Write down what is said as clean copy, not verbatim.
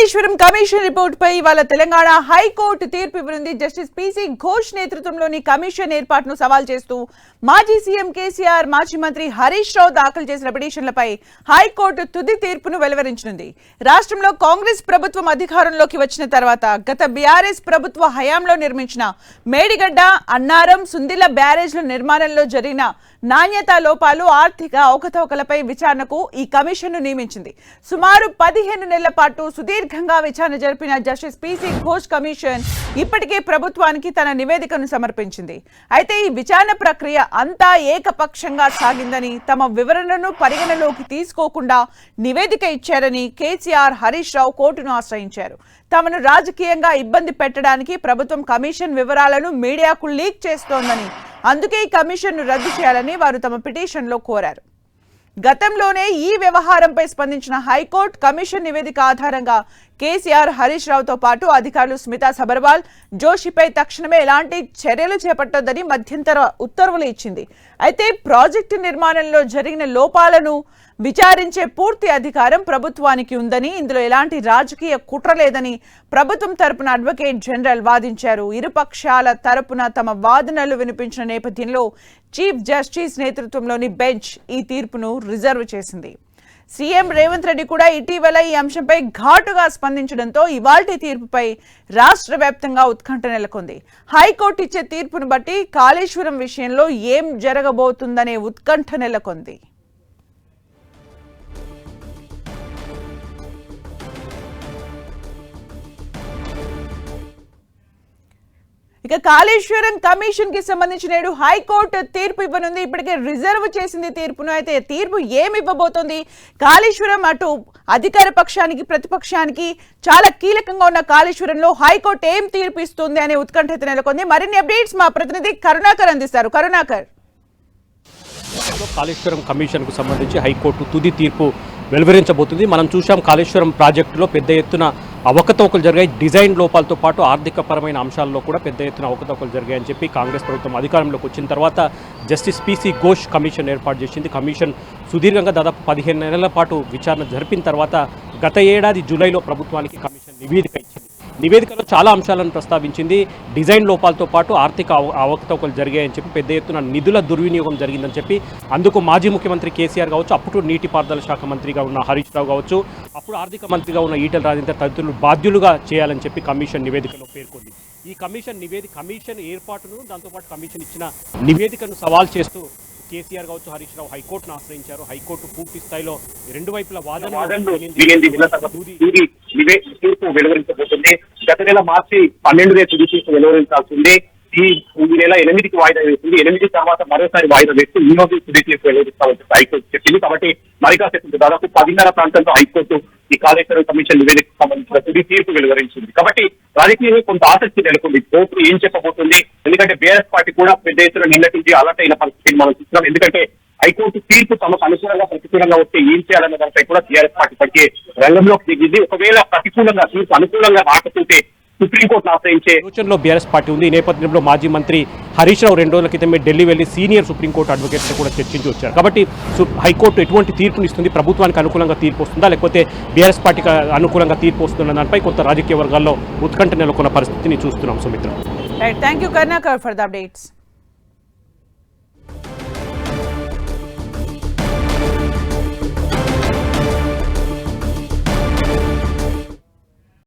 Kaleshwaram commission report పై ఇవాళ Telangana high court తీర్పు ఇవ్వనుంది. Justice PC Ghosh నేతృత్వంలోని కమిషన్ ఏర్పాటును సవాల్ చేస్తూ మాజీ సీఎం కేసీఆర్, మాజీ మంత్రి హరీష్ రావు దాఖలు చేసిన పిటిషన్లపై హైకోర్టు తుది తీర్పును వెలువరించనుంది. రాష్ట్రంలో కాంగ్రెస్ ప్రభుత్వం అధికారంలోకి వచ్చిన తర్వాత గత బీఆర్ఎస్ ప్రభుత్వ హయాంలో నిర్మించిన మేడిగడ్డ, అన్నారం, సుందిల బ్యారేజ్ల నిర్మాణంలో జరిగిన నాణ్యతా లోపాలు, ఆర్థిక అవకతవకలపై విచారణకు ఈ కమిషన్ను నియమించింది. సుమారు 15 నెలల పాటు సుదీర్ఘంగా విచారణ జరిపిన జస్టిస్ పీసీ ఘోష్ కమిషన్ ఇప్పటికే ప్రభుత్వానికి తన నివేదికను సమర్పించింది. అయితే ఈ విచారణ ప్రక్రియ అంతా ఏకపక్షంగా సాగిందని, తమ వివరణను పరిగణలోకి తీసుకోకుండా నివేదిక ఇచ్చారని కేసీఆర్, హరీష్ రావు కోర్టును ఆశ్రయించారు. తమను రాజకీయంగా ఇబ్బంది పెట్టడానికి ప్రభుత్వం కమిషన్ వివరాలను మీడియాకు లీక్ చేస్తోందని, అందుకే ఈ కమిషన్ను రద్దు చేయాలని వారు తమ పిటిషన్లో కోరారు. గతంలోనే ఈ వ్యవహారంపై స్పందించిన హైకోర్టు కమిషన్ నివేదిక ఆధారంగా కేసీఆర్, హరీష్ రావుతో పాటు అధికారులు స్మితా సబర్వాల్, జోషిపై తక్షణమే ఎలాంటి చర్యలు చేపట్టొద్దని మధ్యంతర ఉత్తర్వులు ఇచ్చింది. అయితే ప్రాజెక్టు నిర్మాణంలో జరిగిన లోపాలను విచారించే పూర్తి అధికారం ప్రభుత్వానికి ఉందని, ఇందులో ఎలాంటి రాజకీయ కుట్ర లేదని ప్రభుత్వం తరపున అడ్వకేట్ జనరల్ వాదించారు. ఇరుపక్షాల తరపున తమ వాదనలు వినిపించిన నేపథ్యంలో చీఫ్ జస్టిస్ నేతృత్వంలోని బెంచ్ ఈ తీర్పును రిజర్వ్ చేసింది. సీఎం రేవంత్ రెడ్డి కూడా ఇటీవల ఈ అంశంపై ఘాటుగా స్పందించడంతో ఇవాల్టి తీర్పుపై రాష్ట్ర వ్యాప్తంగా ఉత్కంఠ నెలకొంది. హైకోర్టు ఇచ్చే తీర్పును బట్టి కాళేశ్వరం విషయంలో ఏం జరగబోతుందనే ఉత్కంఠ నెలకొంది. ఇక కాళేశ్వరం కమిషన్ కి సంబంధించి నేడు హైకోర్టు తీర్పు ఇవ్వనుంది. ఇప్పటికే రిజర్వ్ చేసింది తీర్పును. అయితే తీర్పు ఏమి ఇవ్వబోతోంది? కాళేశ్వరం అటు అధికార పక్షానికి, ప్రతిపక్షానికి చాలా కీలకంగా ఉన్న కాళేశ్వరంలో హైకోర్టు ఏం తీర్పు ఇస్తుంది అనే ఉత్కంఠ నెలకొంది. మరిన్ని అప్డేట్స్ మా ప్రతినిధి కరుణాకర్ అందిస్తారు. కరుణాకర్, కాళేశ్వరం కమిషన్ కు సంబంధించి హైకోర్టు తుది తీర్పు వెలువరించబోతుంది. మనం చూసాం కాళేశ్వరం ప్రాజెక్టులో పెద్ద ఎత్తున అవకతవకలు జరిగాయి. డిజైన్ లోపాలతో పాటు ఆర్థికపరమైన అంశాల్లో కూడా పెద్ద ఎత్తున అవకతవకలు జరిగాయని చెప్పి కాంగ్రెస్ ప్రభుత్వం అధికారంలోకి వచ్చిన తర్వాత జస్టిస్ పీసీ ఘోష్ కమిషన్ ఏర్పాటు చేసింది. కమిషన్ సుదీర్ఘంగా దాదాపు 15 నెలల పాటు విచారణ జరిపిన తర్వాత గత ఏడాది జూలైలో ప్రభుత్వానికి కమిషన్ నివేదిక ఇచ్చింది. నివేదికలో చాలా అంశాలను ప్రస్తావించింది. డిజైన్ లోపాలతో పాటు ఆర్థిక అవకతవకలు జరిగాయని చెప్పి, పెద్ద ఎత్తున నిధుల దుర్వినియోగం జరిగిందని చెప్పి, అందుకు మాజీ ముఖ్యమంత్రి కేసీఆర్ కావచ్చు, అప్పుడు నీటిపారుదల శాఖ మంత్రిగా ఉన్న హరీష్ రావు కావచ్చు, అప్పుడు ఆర్థిక మంత్రిగా ఉన్న ఈటెల రాజేందర్ తదితరులు బాధ్యులుగా చేయాలని చెప్పి కమిషన్ నివేదికలో పేర్కొంది. ఈ కమిషన్ ఏర్పాటును, దాంతోపాటు కమిషన్ ఇచ్చిన నివేదికను సవాల్ చేస్తూ కేసీఆర్ కావచ్చు, హరీష్ రావు హైకోర్టును ఆశ్రయించారు. హైకోర్టు పూర్తి స్థాయిలో రెండు వైపుల వాదనలు తీర్పు వెలువరించబోతుంది. గత నెల మార్చి 12 తుది తీర్పు వెలువరించాల్సిందే. ఈ నెల 8కి వాయిదా వేసింది. 8 తర్వాత మరోసారి వాయిదా వేస్తూ ఈ రోజు తుది తీర్పు వెలువరిస్తామని హైకోర్టు చెప్పింది. కాబట్టి మరిగా చెప్పింది దాదాపు 10:30 ప్రాంతంలో హైకోర్టు ఈ కాళేశ్వరం కమిషన్ నివేదికకు సంబంధించిన తుది తీర్పు వెలువరించింది. కాబట్టి రాజకీయంగా కొంత ఆసక్తి నెలకొంది. కోర్టు ఏం చెప్పబోతుంది? ఎందుకంటే బీఆర్ఎస్ పార్టీ కూడా పెద్ద ఎత్తున నిన్నటి నుంచి అలర్ట్ అయిన పరిస్థితిని మనం చూస్తున్నాం. ఎందుకంటే హైకోర్టు తీర్పు తమకు అనుకూలంగా, ప్రతికూలంగా వస్తే ఏం చేయాలన్న దానిపై కూడా టీఆర్ఎస్ పార్టీ పట్టే రంగంలోకి దిగింది. ఒకవేళ ప్రతికూలంగా, తీర్పు అనుకూలంగా రాకపోతే సుప్రీంకోర్టును ఆశ్రయించే సూచనలో బీఆర్ఎస్ పార్టీ ఉంది. ఈ నేపథ్యంలో మాజీ మంత్రి హరీష్ రావు 2 రోజుల క్రితమే ఢిల్లీ వెళ్లి సీనియర్ సుప్రీంకోర్టు అడ్వకేట్స్ కూడా చర్చించి వచ్చారు. కాబట్టి హైకోర్టు ఎటువంటి తీర్పునిస్తుంది? ప్రభుత్వానికి అనుకూలంగా తీర్పు వస్తుందా, లేకపోతే బీఆర్ఎస్ పార్టీకి అనుకూలంగా తీర్పు వస్తుందన్న దానిపై కొంత రాజకీయ వర్గాల్లో ఉత్కంఠ నెలకొన్న పరిస్థితిని చూస్తున్నాం. Sumitra, thank you Karunakar for the updates.